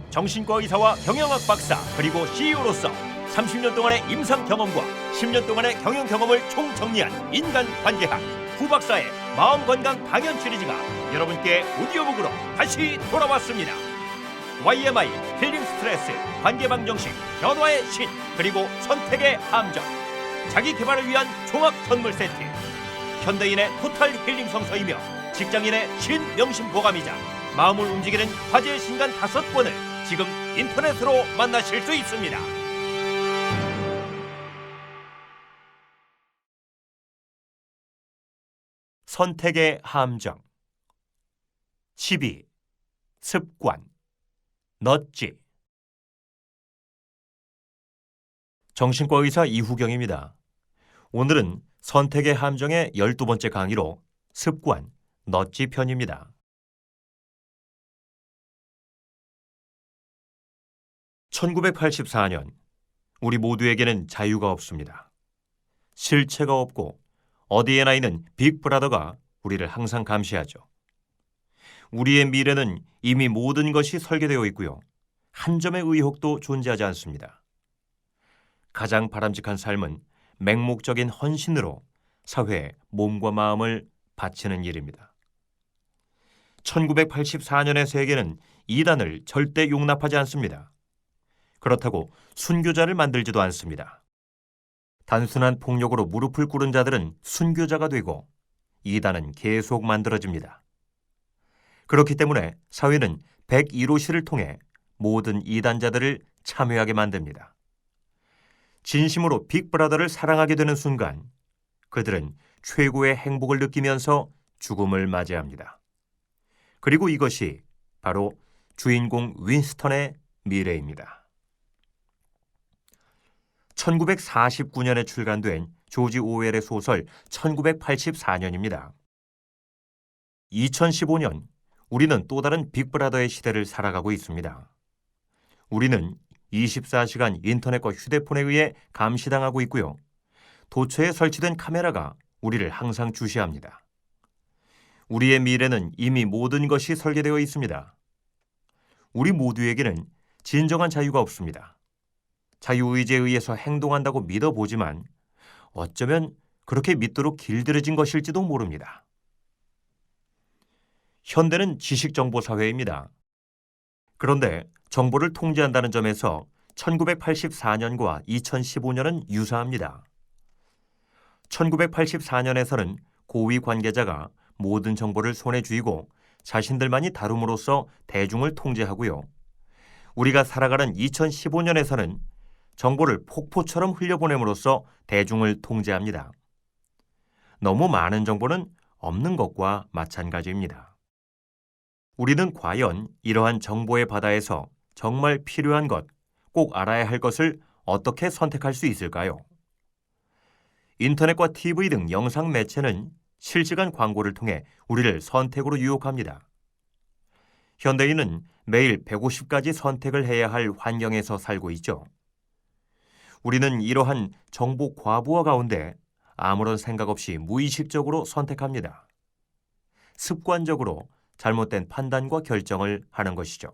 정신과 의사와 경영학 박사 그리고 CEO로서 30년 동안의 임상 경험과 10년 동안의 경영 경험을 총정리한 인간관계학 후박사의 마음건강 방연 시리즈가 여러분께 오디오북으로 다시 돌아왔습니다. YMI 힐링 스트레스 관계방정식 변화의 신 그리고 선택의 함정 자기 개발을 위한 종합 선물 세트 현대인의 토탈 힐링 성서이며 직장인의 신명심 보감이자 마음을 움직이는 화제의 신간 5권을 지금 인터넷으로 만나실 수 있습니다. 선택의 함정 12. 습관 넛지 정신과 의사 이후경입니다. 오늘은 선택의 함정의 12번째 강의로 습관 넛지 편입니다. 1984년 우리 모두에게는 자유가 없습니다. 실체가 없고 어디에나 있는 빅브라더가 우리를 항상 감시하죠. 우리의 미래는 이미 모든 것이 설계되어 있고요. 한 점의 의혹도 존재하지 않습니다. 가장 바람직한 삶은 맹목적인 헌신으로 사회에 몸과 마음을 바치는 일입니다. 1984년의 세계는 이단을 절대 용납하지 않습니다. 그렇다고 순교자를 만들지도 않습니다. 단순한 폭력으로 무릎을 꿇은 자들은 순교자가 되고 이단은 계속 만들어집니다. 그렇기 때문에 사회는 101호시를 통해 모든 이단자들을 참여하게 만듭니다. 진심으로 빅브라더를 사랑하게 되는 순간 그들은 최고의 행복을 느끼면서 죽음을 맞이합니다. 그리고 이것이 바로 주인공 윈스턴의 미래입니다. 1949년에 출간된 조지 오웰의 소설 1984년입니다. 2015년 우리는 또 다른 빅브라더의 시대를 살아가고 있습니다. 우리는 24시간 인터넷과 휴대폰에 의해 감시당하고 있고요. 도처에 설치된 카메라가 우리를 항상 주시합니다. 우리의 미래는 이미 모든 것이 설계되어 있습니다. 우리 모두에게는 진정한 자유가 없습니다. 자유의지에 의해서 행동한다고 믿어보지만 어쩌면 그렇게 믿도록 길들여진 것일지도 모릅니다. 현대는 지식정보사회입니다. 그런데 정보를 통제한다는 점에서 1984년과 2015년은 유사합니다. 1984년에서는 고위 관계자가 모든 정보를 손에 쥐고 자신들만이 다룸으로써 대중을 통제하고요. 우리가 살아가는 2015년에서는 정보를 폭포처럼 흘려보냄으로써 대중을 통제합니다. 너무 많은 정보는 없는 것과 마찬가지입니다. 우리는 과연 이러한 정보의 바다에서 정말 필요한 것, 꼭 알아야 할 것을 어떻게 선택할 수 있을까요? 인터넷과 TV 등 영상 매체는 실시간 광고를 통해 우리를 선택으로 유혹합니다. 현대인은 매일 150가지 선택을 해야 할 환경에서 살고 있죠. 우리는 이러한 정보 과부하 가운데 아무런 생각 없이 무의식적으로 선택합니다. 습관적으로 잘못된 판단과 결정을 하는 것이죠.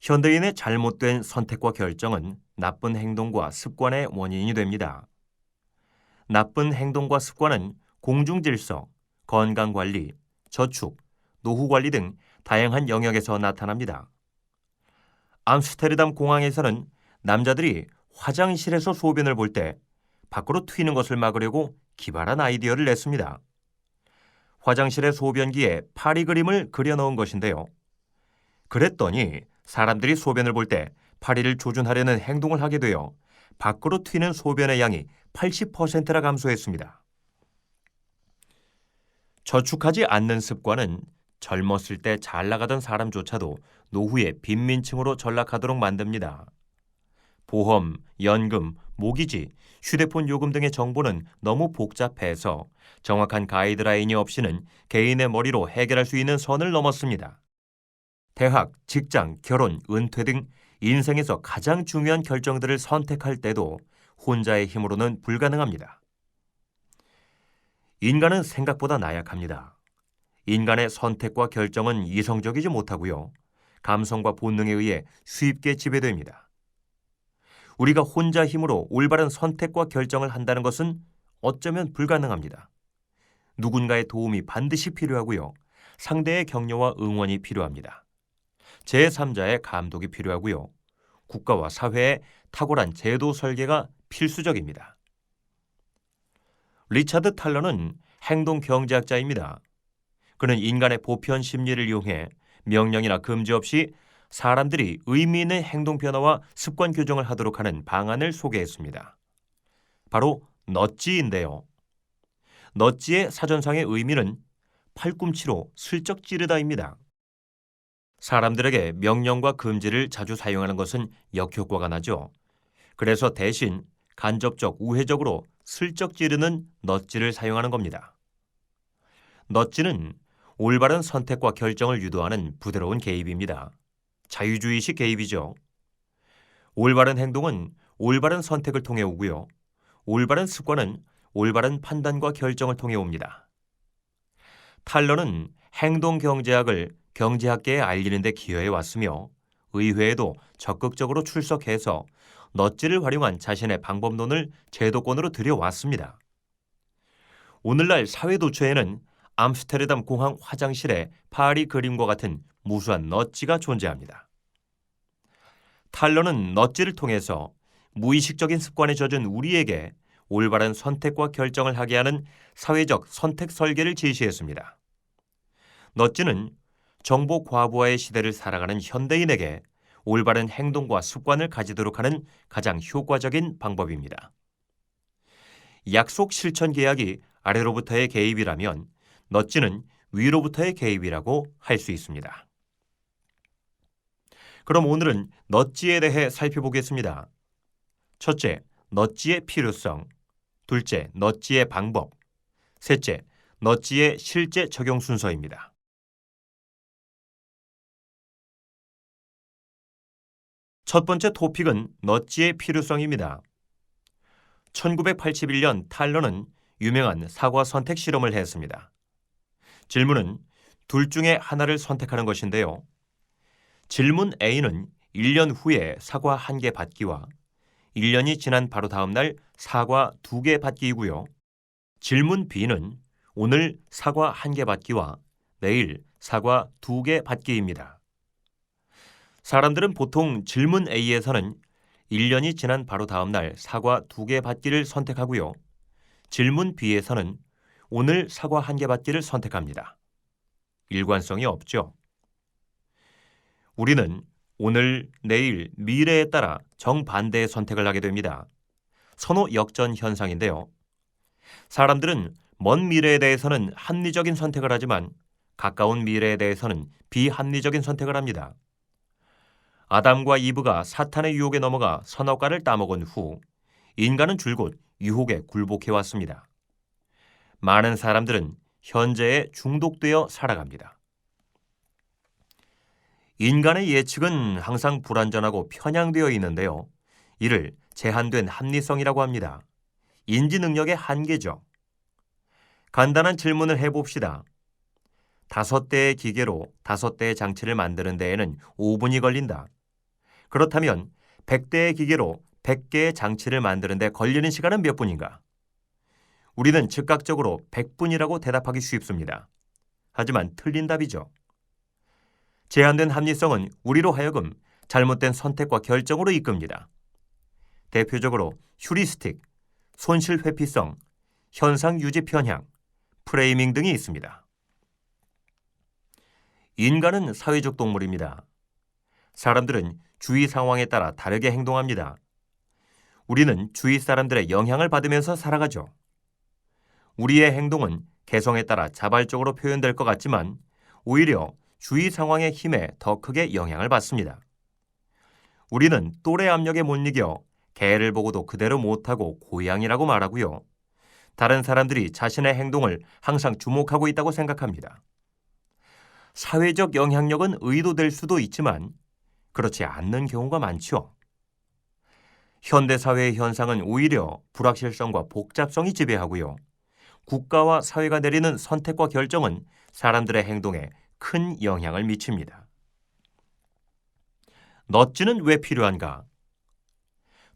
현대인의 잘못된 선택과 결정은 나쁜 행동과 습관의 원인이 됩니다. 나쁜 행동과 습관은 공중질서, 건강관리, 저축, 노후관리 등 다양한 영역에서 나타납니다. 암스테르담 공항에서는 남자들이 화장실에서 소변을 볼 때 밖으로 튀는 것을 막으려고 기발한 아이디어를 냈습니다. 화장실의 소변기에 파리 그림을 그려넣은 것인데요. 그랬더니 사람들이 소변을 볼 때 파리를 조준하려는 행동을 하게 되어 밖으로 튀는 소변의 양이 80%나 감소했습니다. 저축하지 않는 습관은 젊었을 때 잘 나가던 사람조차도 노후에 빈민층으로 전락하도록 만듭니다. 보험, 연금, 모기지, 휴대폰 요금 등의 정보는 너무 복잡해서 정확한 가이드라인이 없이는 개인의 머리로 해결할 수 있는 선을 넘었습니다. 대학, 직장, 결혼, 은퇴 등 인생에서 가장 중요한 결정들을 선택할 때도 혼자의 힘으로는 불가능합니다. 인간은 생각보다 나약합니다. 인간의 선택과 결정은 이성적이지 못하고요. 감성과 본능에 의해 쉽게 지배됩니다. 우리가 혼자 힘으로 올바른 선택과 결정을 한다는 것은 어쩌면 불가능합니다. 누군가의 도움이 반드시 필요하고요. 상대의 격려와 응원이 필요합니다. 제3자의 감독이 필요하고요. 국가와 사회의 탁월한 제도 설계가 필수적입니다. 리차드 탈러는 행동 경제학자입니다. 그는 인간의 보편 심리를 이용해 명령이나 금지 없이 사람들이 의미 있는 행동 변화와 습관 교정을 하도록 하는 방안을 소개했습니다. 바로 넛지인데요. 넛지의 사전상의 의미는 팔꿈치로 슬쩍 찌르다입니다. 사람들에게 명령과 금지를 자주 사용하는 것은 역효과가 나죠. 그래서 대신 간접적, 우회적으로 슬쩍 찌르는 넛지를 사용하는 겁니다. 넛지는 올바른 선택과 결정을 유도하는 부드러운 개입입니다. 자유주의식 개입이죠. 올바른 행동은 올바른 선택을 통해 오고요. 올바른 습관은 올바른 판단과 결정을 통해 옵니다. 탈러는 행동 경제학을 경제학계에 알리는 데 기여해 왔으며 의회에도 적극적으로 출석해서 넛지를 활용한 자신의 방법론을 제도권으로 들여왔습니다. 오늘날 사회도처에는 암스테르담 공항 화장실의 파리 그림과 같은 무수한 넛지가 존재합니다. 탈러는 넛지를 통해서 무의식적인 습관에 젖은 우리에게 올바른 선택과 결정을 하게 하는 사회적 선택 설계를 제시했습니다. 넛지는 정보 과부하의 시대를 살아가는 현대인에게 올바른 행동과 습관을 가지도록 하는 가장 효과적인 방법입니다. 약속 실천 계약이 아래로부터의 개입이라면 넛지는 위로부터의 개입이라고 할 수 있습니다. 그럼 오늘은 넛지에 대해 살펴보겠습니다. 첫째, 넛지의 필요성. 둘째, 넛지의 방법. 셋째, 넛지의 실제 적용 순서입니다. 첫 번째 토픽은 넛지의 필요성입니다. 1981년 탈러는 유명한 사과 선택 실험을 했습니다. 질문은 둘 중에 하나를 선택하는 것인데요. 질문 A는 1년 후에 사과 1개 받기와 1년이 지난 바로 다음 날 사과 2개 받기이고요. 질문 B는 오늘 사과 1개 받기와 내일 사과 2개 받기입니다. 사람들은 보통 질문 A에서는 1년이 지난 바로 다음 날 사과 2개 받기를 선택하고요. 질문 B에서는 오늘 사과 1개 받기를 선택합니다. 일관성이 없죠. 우리는 오늘, 내일, 미래에 따라 정반대의 선택을 하게 됩니다. 선호 역전 현상인데요. 사람들은 먼 미래에 대해서는 합리적인 선택을 하지만 가까운 미래에 대해서는 비합리적인 선택을 합니다. 아담과 이브가 사탄의 유혹에 넘어가 선악과를 따먹은 후 인간은 줄곧 유혹에 굴복해왔습니다. 많은 사람들은 현재에 중독되어 살아갑니다. 인간의 예측은 항상 불완전하고 편향되어 있는데요. 이를 제한된 합리성이라고 합니다. 인지 능력의 한계죠. 간단한 질문을 해봅시다. 5대의 기계로 5대의 장치를 만드는 데에는 5분이 걸린다. 그렇다면 100대의 기계로 100개의 장치를 만드는 데 걸리는 시간은 몇 분인가? 우리는 즉각적으로 100분이라고 대답하기 쉽습니다. 하지만 틀린 답이죠. 제한된 합리성은 우리로 하여금 잘못된 선택과 결정으로 이끕니다. 대표적으로 휴리스틱, 손실 회피성, 현상 유지 편향, 프레이밍 등이 있습니다. 인간은 사회적 동물입니다. 사람들은 주위 상황에 따라 다르게 행동합니다. 우리는 주위 사람들의 영향을 받으면서 살아가죠. 우리의 행동은 개성에 따라 자발적으로 표현될 것 같지만 오히려 주위 상황의 힘에 더 크게 영향을 받습니다. 우리는 또래 압력에 못 이겨 개를 보고도 그대로 못하고 고양이라고 말하고요. 다른 사람들이 자신의 행동을 항상 주목하고 있다고 생각합니다. 사회적 영향력은 의도될 수도 있지만 그렇지 않는 경우가 많죠. 현대사회의 현상은 오히려 불확실성과 복잡성이 지배하고요. 국가와 사회가 내리는 선택과 결정은 사람들의 행동에 큰 영향을 미칩니다. 넛지는 왜 필요한가?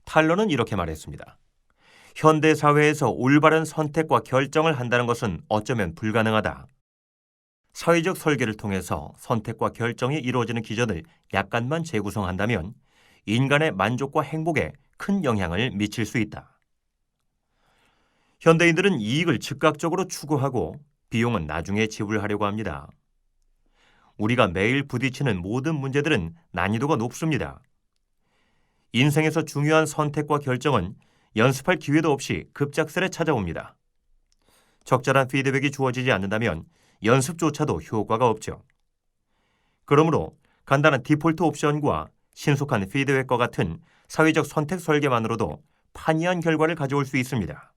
탈러는 이렇게 말했습니다. 현대 사회에서 올바른 선택과 결정을 한다는 것은 어쩌면 불가능하다. 사회적 설계를 통해서 선택과 결정이 이루어지는 기전을 약간만 재구성한다면 인간의 만족과 행복에 큰 영향을 미칠 수 있다. 현대인들은 이익을 즉각적으로 추구하고 비용은 나중에 지불하려고 합니다. 우리가 매일 부딪히는 모든 문제들은 난이도가 높습니다. 인생에서 중요한 선택과 결정은 연습할 기회도 없이 급작스레 찾아옵니다. 적절한 피드백이 주어지지 않는다면 연습조차도 효과가 없죠. 그러므로 간단한 디폴트 옵션과 신속한 피드백과 같은 사회적 선택 설계만으로도 판이한 결과를 가져올 수 있습니다.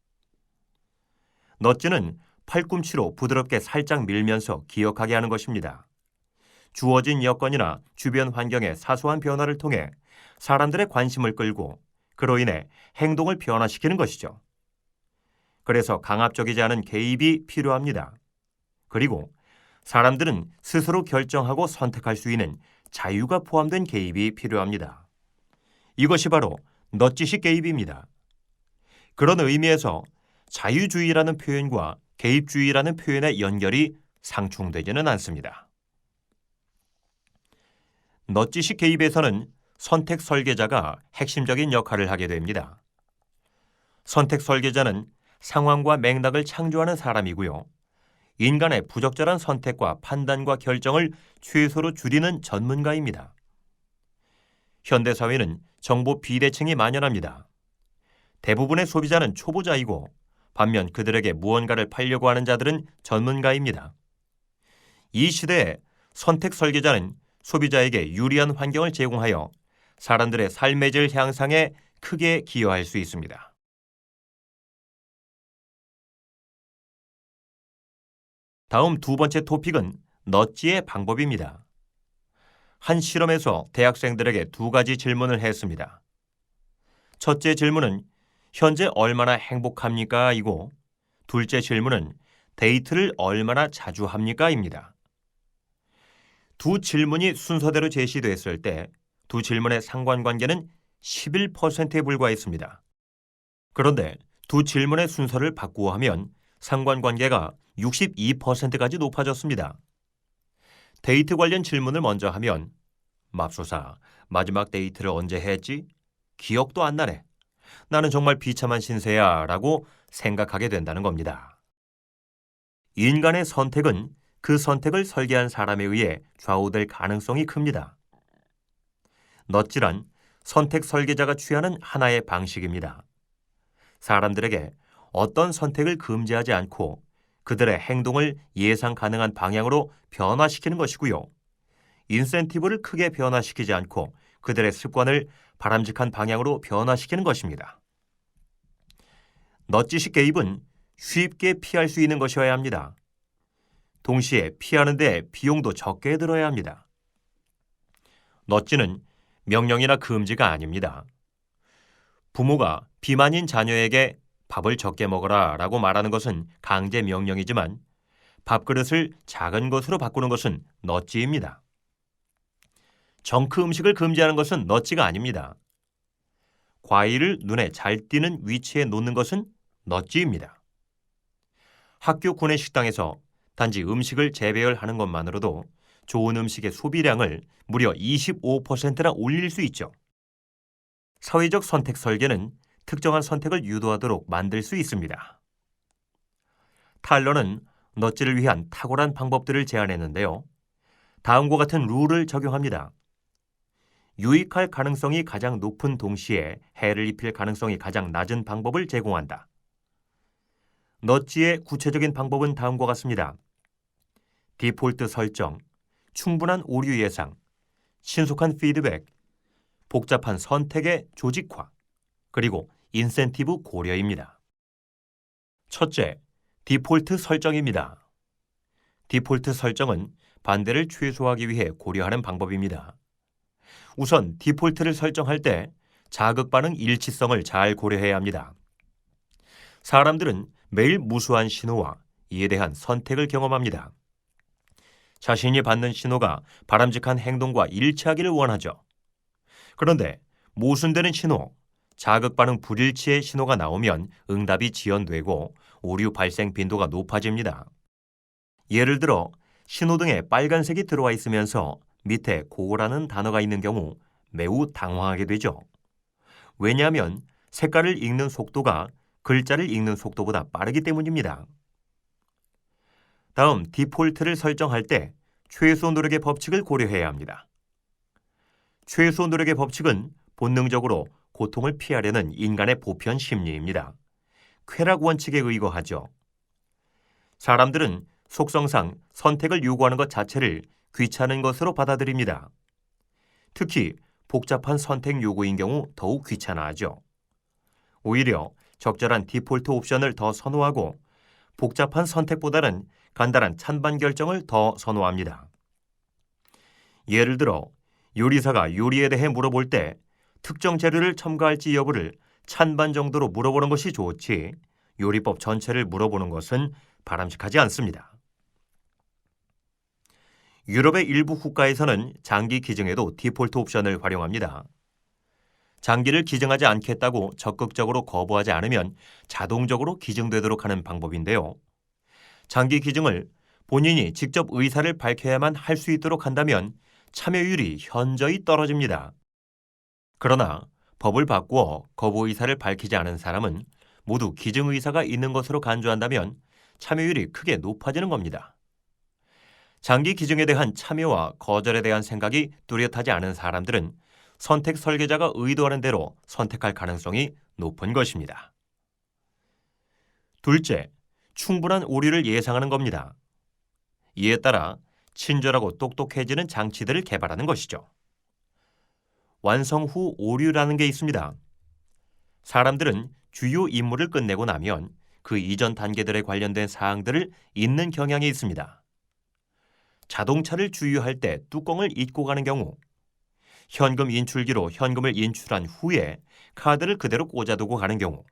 넛지는 팔꿈치로 부드럽게 살짝 밀면서 기억하게 하는 것입니다. 주어진 여건이나 주변 환경의 사소한 변화를 통해 사람들의 관심을 끌고 그로 인해 행동을 변화시키는 것이죠. 그래서 강압적이지 않은 개입이 필요합니다. 그리고 사람들은 스스로 결정하고 선택할 수 있는 자유가 포함된 개입이 필요합니다. 이것이 바로 넛지식 개입입니다. 그런 의미에서 자유주의라는 표현과 개입주의라는 표현의 연결이 상충되지는 않습니다. 넛지식 개입에서는 선택 설계자가 핵심적인 역할을 하게 됩니다. 선택 설계자는 상황과 맥락을 창조하는 사람이고요. 인간의 부적절한 선택과 판단과 결정을 최소로 줄이는 전문가입니다. 현대사회는 정보 비대칭이 만연합니다. 대부분의 소비자는 초보자이고 반면 그들에게 무언가를 팔려고 하는 자들은 전문가입니다. 이 시대에 선택 설계자는 소비자에게 유리한 환경을 제공하여 사람들의 삶의 질 향상에 크게 기여할 수 있습니다. 다음 두 번째 토픽은 넛지의 방법입니다. 한 실험에서 대학생들에게 두 가지 질문을 했습니다. 첫째 질문은 현재 얼마나 행복합니까? 이고 둘째 질문은 데이트를 얼마나 자주 합니까? 입니다. 두 질문이 순서대로 제시됐을 때 두 질문의 상관관계는 11%에 불과했습니다. 그런데 두 질문의 순서를 바꾸어 하면 상관관계가 62%까지 높아졌습니다. 데이트 관련 질문을 먼저 하면 맙소사, 마지막 데이트를 언제 했지? 기억도 안 나네. 나는 정말 비참한 신세야 라고 생각하게 된다는 겁니다. 인간의 선택은 그 선택을 설계한 사람에 의해 좌우될 가능성이 큽니다. 넛지란 선택 설계자가 취하는 하나의 방식입니다. 사람들에게 어떤 선택을 금지하지 않고 그들의 행동을 예상 가능한 방향으로 변화시키는 것이고요. 인센티브를 크게 변화시키지 않고 그들의 습관을 바람직한 방향으로 변화시키는 것입니다. 넛지식 개입은 쉽게 피할 수 있는 것이어야 합니다. 동시에 피하는 데 비용도 적게 들어야 합니다. 넛지는 명령이나 금지가 아닙니다. 부모가 비만인 자녀에게 밥을 적게 먹어라 라고 말하는 것은 강제 명령이지만 밥그릇을 작은 것으로 바꾸는 것은 넛지입니다. 정크 음식을 금지하는 것은 넛지가 아닙니다. 과일을 눈에 잘 띄는 위치에 놓는 것은 넛지입니다. 학교 구내 식당에서 단지 음식을 재배열하는 것만으로도 좋은 음식의 소비량을 무려 25%나 올릴 수 있죠. 사회적 선택 설계는 특정한 선택을 유도하도록 만들 수 있습니다. 탈러는 넛지를 위한 탁월한 방법들을 제안했는데요. 다음과 같은 룰을 적용합니다. 유익할 가능성이 가장 높은 동시에 해를 입힐 가능성이 가장 낮은 방법을 제공한다. 넛지의 구체적인 방법은 다음과 같습니다. 디폴트 설정, 충분한 오류 예상, 신속한 피드백, 복잡한 선택의 조직화, 그리고 인센티브 고려입니다. 첫째, 디폴트 설정입니다. 디폴트 설정은 반대를 최소화하기 위해 고려하는 방법입니다. 우선 디폴트를 설정할 때 자극 반응 일치성을 잘 고려해야 합니다. 사람들은 매일 무수한 신호와 이에 대한 선택을 경험합니다. 자신이 받는 신호가 바람직한 행동과 일치하기를 원하죠. 그런데 모순되는 신호, 자극 반응 불일치의 신호가 나오면 응답이 지연되고 오류 발생 빈도가 높아집니다. 예를 들어 신호등에 빨간색이 들어와 있으면서 밑에 고라는 단어가 있는 경우 매우 당황하게 되죠. 왜냐하면 색깔을 읽는 속도가 글자를 읽는 속도보다 빠르기 때문입니다. 다음, 디폴트를 설정할 때 최소 노력의 법칙을 고려해야 합니다. 최소 노력의 법칙은 본능적으로 고통을 피하려는 인간의 보편 심리입니다. 쾌락 원칙에 의거하죠. 사람들은 속성상 선택을 요구하는 것 자체를 귀찮은 것으로 받아들입니다. 특히 복잡한 선택 요구인 경우 더욱 귀찮아하죠. 오히려 적절한 디폴트 옵션을 더 선호하고 복잡한 선택보다는 간단한 찬반 결정을 더 선호합니다. 예를 들어 요리사가 요리에 대해 물어볼 때 특정 재료를 첨가할지 여부를 찬반 정도로 물어보는 것이 좋지 요리법 전체를 물어보는 것은 바람직하지 않습니다. 유럽의 일부 국가에서는 장기 기증에도 디폴트 옵션을 활용합니다. 장기를 기증하지 않겠다고 적극적으로 거부하지 않으면 자동적으로 기증되도록 하는 방법인데요. 장기 기증을 본인이 직접 의사를 밝혀야만 할 수 있도록 한다면 참여율이 현저히 떨어집니다. 그러나 법을 바꾸어 거부 의사를 밝히지 않은 사람은 모두 기증 의사가 있는 것으로 간주한다면 참여율이 크게 높아지는 겁니다. 장기 기증에 대한 참여와 거절에 대한 생각이 뚜렷하지 않은 사람들은 선택 설계자가 의도하는 대로 선택할 가능성이 높은 것입니다. 둘째, 충분한 오류를 예상하는 겁니다. 이에 따라 친절하고 똑똑해지는 장치들을 개발하는 것이죠. 완성 후 오류라는 게 있습니다. 사람들은 주요 임무를 끝내고 나면 그 이전 단계들에 관련된 사항들을 잊는 경향이 있습니다. 자동차를 주유할 때 뚜껑을 잊고 가는 경우, 현금 인출기로 현금을 인출한 후에 카드를 그대로 꽂아두고 가는 경우,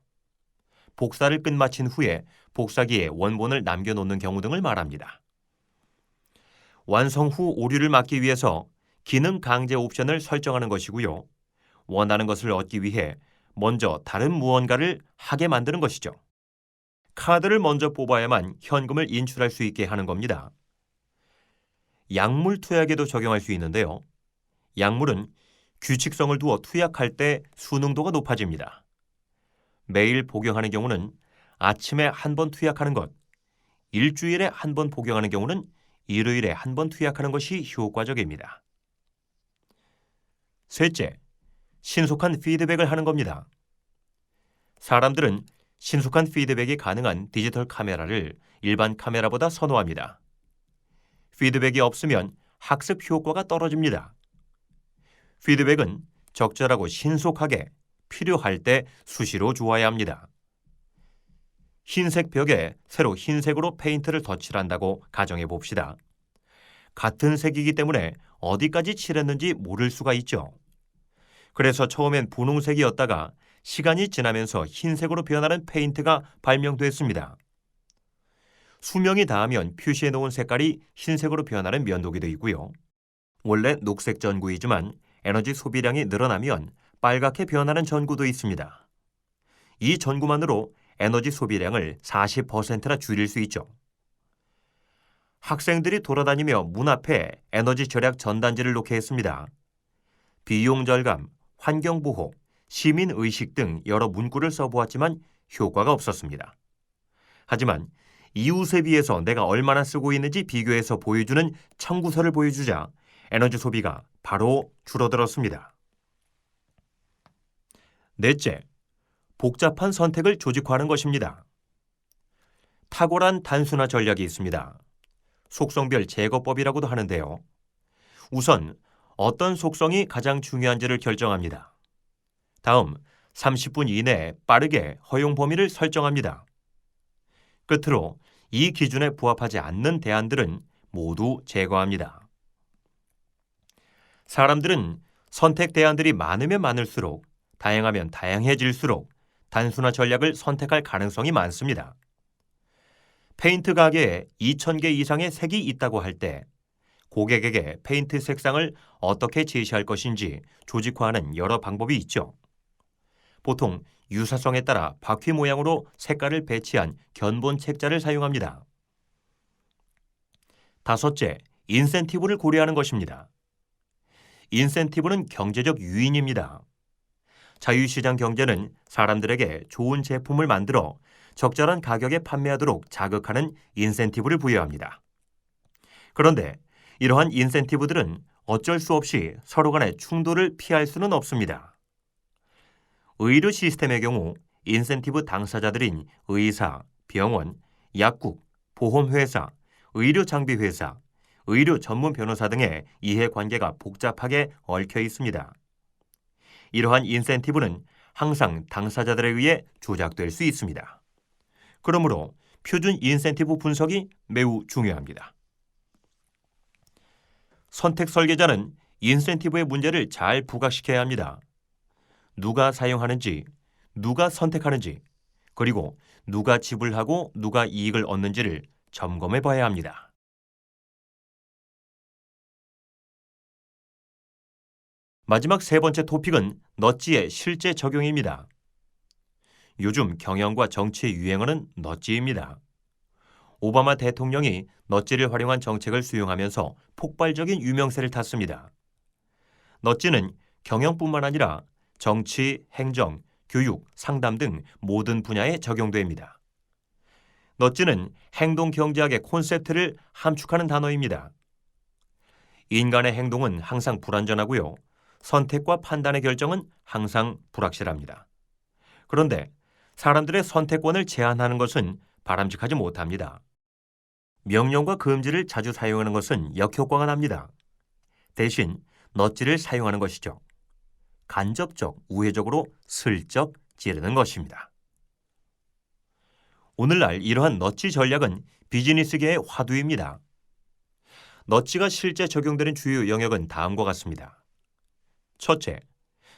복사를 끝마친 후에 복사기에 원본을 남겨놓는 경우 등을 말합니다. 완성 후 오류를 막기 위해서 기능 강제 옵션을 설정하는 것이고요. 원하는 것을 얻기 위해 먼저 다른 무언가를 하게 만드는 것이죠. 카드를 먼저 뽑아야만 현금을 인출할 수 있게 하는 겁니다. 약물 투약에도 적용할 수 있는데요. 약물은 규칙성을 두어 투약할 때 수능도가 높아집니다. 매일 복용하는 경우는 아침에 한 번 투약하는 것, 일주일에 한 번 복용하는 경우는 일요일에 한 번 투약하는 것이 효과적입니다. 셋째, 신속한 피드백을 하는 겁니다. 사람들은 신속한 피드백이 가능한 디지털 카메라를 일반 카메라보다 선호합니다. 피드백이 없으면 학습 효과가 떨어집니다. 피드백은 적절하고 신속하게 필요할 때 수시로 주어야 합니다. 흰색 벽에 새로 흰색으로 페인트를 덧칠한다고 가정해 봅시다. 같은 색이기 때문에 어디까지 칠했는지 모를 수가 있죠. 그래서 처음엔 분홍색이었다가 시간이 지나면서 흰색으로 변하는 페인트가 발명됐습니다. 수명이 닿으면 표시해 놓은 색깔이 흰색으로 변하는 면도기도 있고요. 원래 녹색 전구이지만 에너지 소비량이 늘어나면 빨갛게 변하는 전구도 있습니다. 이 전구만으로 에너지 소비량을 40%나 줄일 수 있죠. 학생들이 돌아다니며 문 앞에 에너지 절약 전단지를 놓게 했습니다. 비용 절감, 환경보호, 시민의식 등 여러 문구를 써보았지만 효과가 없었습니다. 하지만 이웃에 비해서 내가 얼마나 쓰고 있는지 비교해서 보여주는 청구서를 보여주자 에너지 소비가 바로 줄어들었습니다. 넷째, 복잡한 선택을 조직화하는 것입니다. 탁월한 단순화 전략이 있습니다. 속성별 제거법이라고도 하는데요. 우선 어떤 속성이 가장 중요한지를 결정합니다. 다음 30분 이내에 빠르게 허용 범위를 설정합니다. 끝으로 이 기준에 부합하지 않는 대안들은 모두 제거합니다. 사람들은 선택 대안들이 많으면 많을수록, 다양하면 다양해질수록 단순화 전략을 선택할 가능성이 많습니다. 페인트 가게에 2,000개 이상의 색이 있다고 할 때 고객에게 페인트 색상을 어떻게 제시할 것인지 조직화하는 여러 방법이 있죠. 보통 유사성에 따라 바퀴 모양으로 색깔을 배치한 견본 책자를 사용합니다. 다섯째, 인센티브를 고려하는 것입니다. 인센티브는 경제적 유인입니다. 자유시장 경제는 사람들에게 좋은 제품을 만들어 적절한 가격에 판매하도록 자극하는 인센티브를 부여합니다. 그런데 이러한 인센티브들은 어쩔 수 없이 서로 간의 충돌을 피할 수는 없습니다. 의료 시스템의 경우 인센티브 당사자들인 의사, 병원, 약국, 보험회사, 의료장비회사, 의료 전문 변호사 등의 이해관계가 복잡하게 얽혀 있습니다. 이러한 인센티브는 항상 당사자들에 의해 조작될 수 있습니다. 그러므로 표준 인센티브 분석이 매우 중요합니다. 선택 설계자는 인센티브의 문제를 잘 부각시켜야 합니다. 누가 사용하는지, 누가 선택하는지, 그리고 누가 지불하고 누가 이익을 얻는지를 점검해 봐야 합니다. 마지막 세 번째 토픽은 넛지의 실제 적용입니다. 요즘 경영과 정치의 유행어는 넛지입니다. 오바마 대통령이 넛지를 활용한 정책을 수용하면서 폭발적인 유명세를 탔습니다. 넛지는 경영뿐만 아니라 정치, 행정, 교육, 상담 등 모든 분야에 적용됩니다. 넛지는 행동 경제학의 콘셉트를 함축하는 단어입니다. 인간의 행동은 항상 불완전하고요. 선택과 판단의 결정은 항상 불확실합니다. 그런데 사람들의 선택권을 제한하는 것은 바람직하지 못합니다. 명령과 금지를 자주 사용하는 것은 역효과가 납니다. 대신 넛지를 사용하는 것이죠. 간접적, 우회적으로 슬쩍 찌르는 것입니다. 오늘날 이러한 넛지 전략은 비즈니스계의 화두입니다. 넛지가 실제 적용되는 주요 영역은 다음과 같습니다. 첫째,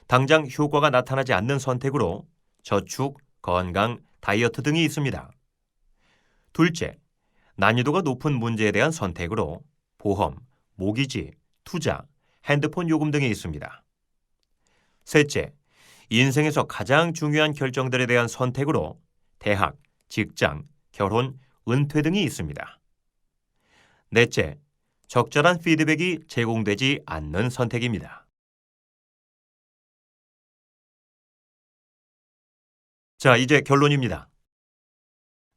당장 효과가 나타나지 않는 선택으로 저축, 건강, 다이어트 등이 있습니다. 둘째, 난이도가 높은 문제에 대한 선택으로 보험, 모기지, 투자, 핸드폰 요금 등이 있습니다. 셋째, 인생에서 가장 중요한 결정들에 대한 선택으로 대학, 직장, 결혼, 은퇴 등이 있습니다. 넷째, 적절한 피드백이 제공되지 않는 선택입니다. 자, 이제 결론입니다.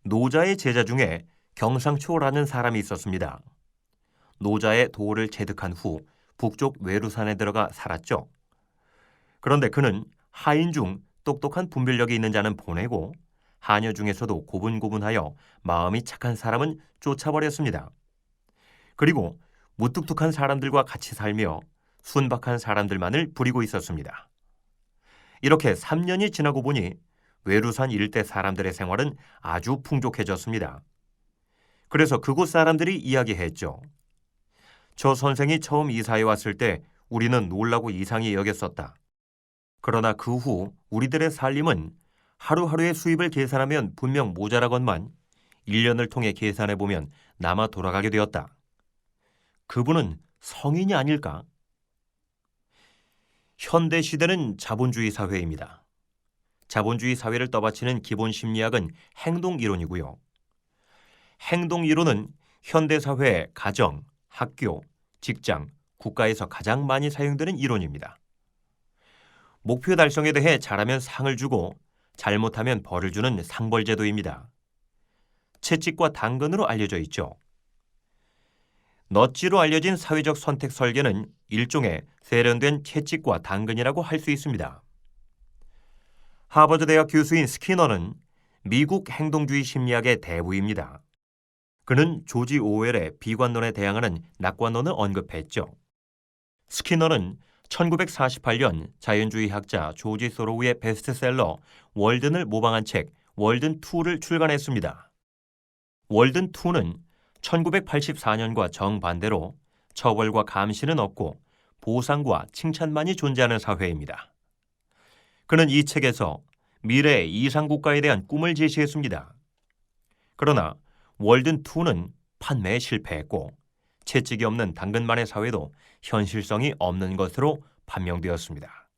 노자의 제자 중에 경상초라는 사람이 있었습니다. 노자의 도를 체득한 후 북쪽 외루산에 들어가 살았죠. 그런데 그는 하인 중 똑똑한 분별력이 있는 자는 보내고 하녀 중에서도 고분고분하여 마음이 착한 사람은 쫓아버렸습니다. 그리고 무뚝뚝한 사람들과 같이 살며 순박한 사람들만을 부리고 있었습니다. 이렇게 3년이 지나고 보니 외루산 일대 사람들의 생활은 아주 풍족해졌습니다. 그래서 그곳 사람들이 이야기했죠. 저 선생이 처음 이사해 왔을 때 우리는 놀라고 이상히 여겼었다. 그러나 그 후 우리들의 살림은 하루하루의 수입을 계산하면 분명 모자라건만 1년을 통해 계산해보면 남아 돌아가게 되었다. 그분은 성인이 아닐까? 현대 시대는 자본주의 사회입니다. 자본주의 사회를 떠받치는 기본 심리학은 행동이론이고요. 행동이론은 현대사회의 가정, 학교, 직장, 국가에서 가장 많이 사용되는 이론입니다. 목표 달성에 대해 잘하면 상을 주고 잘못하면 벌을 주는 상벌제도입니다. 채찍과 당근으로 알려져 있죠. 넛지로 알려진 사회적 선택 설계는 일종의 세련된 채찍과 당근이라고 할 수 있습니다. 하버드 대학 교수인 스키너는 미국 행동주의 심리학의 대부입니다. 그는 조지 오웰의 비관론에 대항하는 낙관론을 언급했죠. 스키너는 1948년 자연주의 학자 조지 소로우의 베스트셀러 월든을 모방한 책 월든2를 출간했습니다. 월든2는 1984년과 정반대로 처벌과 감시는 없고 보상과 칭찬만이 존재하는 사회입니다. 그는 이 책에서 미래의 이상국가에 대한 꿈을 제시했습니다. 그러나 월든2는 판매에 실패했고 채찍이 없는 당근만의 사회도 현실성이 없는 것으로 판명되었습니다.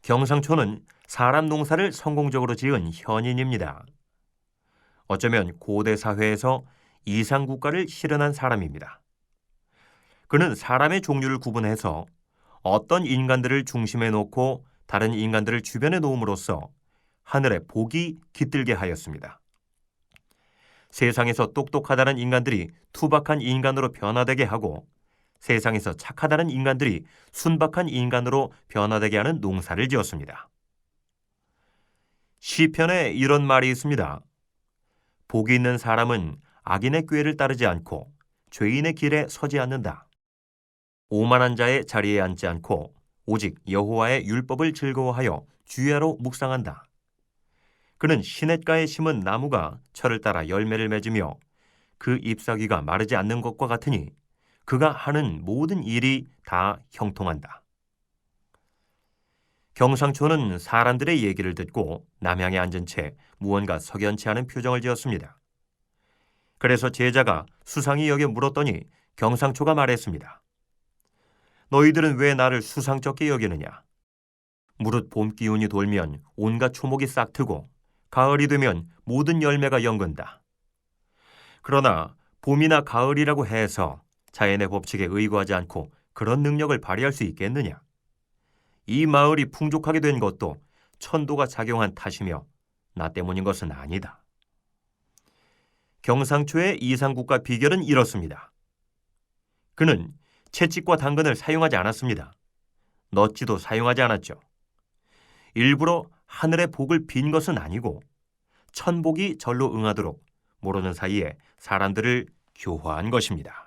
경상초는 사람 농사를 성공적으로 지은 현인입니다. 어쩌면 고대 사회에서 이상국가를 실현한 사람입니다. 그는 사람의 종류를 구분해서 어떤 인간들을 중심에 놓고 다른 인간들을 주변에 놓음으로써 하늘의 복이 깃들게 하였습니다. 세상에서 똑똑하다는 인간들이 투박한 인간으로 변화되게 하고 세상에서 착하다는 인간들이 순박한 인간으로 변화되게 하는 농사를 지었습니다. 시편에 이런 말이 있습니다. 복이 있는 사람은 악인의 꾀를 따르지 않고 죄인의 길에 서지 않는다. 오만한 자의 자리에 앉지 않고 오직 여호와의 율법을 즐거워하여 주야로 묵상한다. 그는 시냇가에 심은 나무가 철을 따라 열매를 맺으며 그 잎사귀가 마르지 않는 것과 같으니 그가 하는 모든 일이 다 형통한다. 경상초는 사람들의 얘기를 듣고 남향에 앉은 채 무언가 석연치 않은 표정을 지었습니다. 그래서 제자가 수상히 여겨 물었더니 경상초가 말했습니다. 너희들은 왜 나를 수상쩍게 여기느냐? 무릇 봄 기운이 돌면 온갖 초목이 싹트고 가을이 되면 모든 열매가 연근다. 그러나 봄이나 가을이라고 해서 자연의 법칙에 의거하지 않고 그런 능력을 발휘할 수 있겠느냐? 이 마을이 풍족하게 된 것도 천도가 작용한 탓이며 나 때문인 것은 아니다. 경상초의 이상국가 비결은 이렇습니다. 그는 채찍과 당근을 사용하지 않았습니다. 넛지도 사용하지 않았죠. 일부러 하늘의 복을 빈 것은 아니고 천복이 절로 응하도록 모르는 사이에 사람들을 교화한 것입니다.